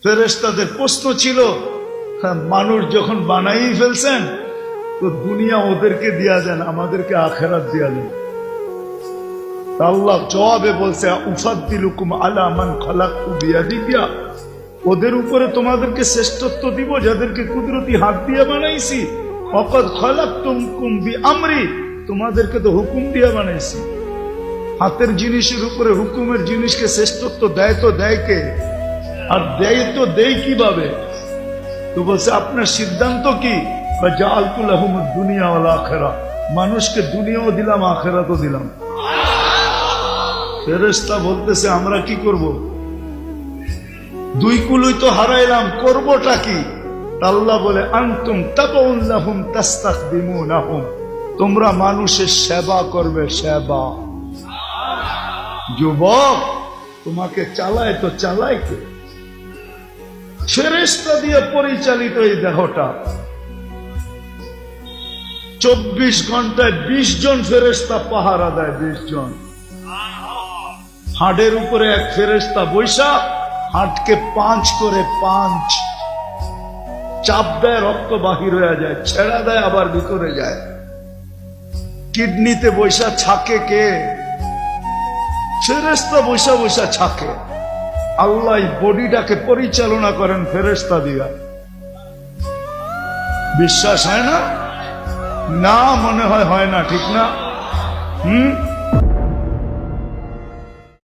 ফেরেশতাদের প্রশ্ন ছিল, মানুষ যখন বানাই ফেলছেন তো দুনিয়া ওদেরকে দিয়া দেন, আমাদেরকে আখেরাত দিয়া দেন। আল্লাহ জবাবে বলছে, উফাদ্দিলুকুম আলা মান খালাকতু বিয়াদিয়া, ওদের উপরে তোমাদেরকে শ্রেষ্ঠত্ব দিব যাদেরকে কুদরতি হাত দিয়ে বানাইছি। ওয়াকাদ খালাকতুকুম বিআমরি, তোমাদেরকে তো হুকুম দিয়ে বানাইছি। হাতের জিনিসের উপরে হুকুমের জিনিসকে শ্রেষ্ঠত্ব দেয় তো দেয় কে? আর দেয় তো দেয় কিভাবে? তো বলছে আপনার সিদ্ধান্ত কি? জাআলতু লাহুমুদ দুনিয়া ওয়াল আখিরা, মানুষকে দুনিয়াও দিলাম আখিরাতও দিলাম। ফেরেশতা বলতেছে আমরা কি করব? দুই কুলই তো হারাইলাম, করবটা কি? আল্লাহ বলে, আনতুম তাবাউন লাহুম তাস্তাখদিমুনাহুম, তোমরা মানুষের সেবা করবে, সেবা। যুবক, তোমাকে চালায় তো চালায় কে? ফেরেশতা দিয়ে পরিচালিত এই দেহটা। 24 ঘন্টায় 20 জন ফেরেশতা পাহারা দেয়, 20 জন। হাড়ের উপরে এক ফেরেশতা বৈশা হাটকে 5 করে 5 চাপ দেয়, রক্ত বাহির হয়ে যায়, ছেড়া দেয়, আবার ভিতরে যায়। কিডনিতে বৈশা ছাকে কে? ফেরেশতা বৈশা বৈশা ছাকে। আল্লাহ বডিটাকে পরিচালনা করেন ফেরেশতা দিয়া। বিশ্বাস হয় না? না, মনে হয় না, ঠিক না?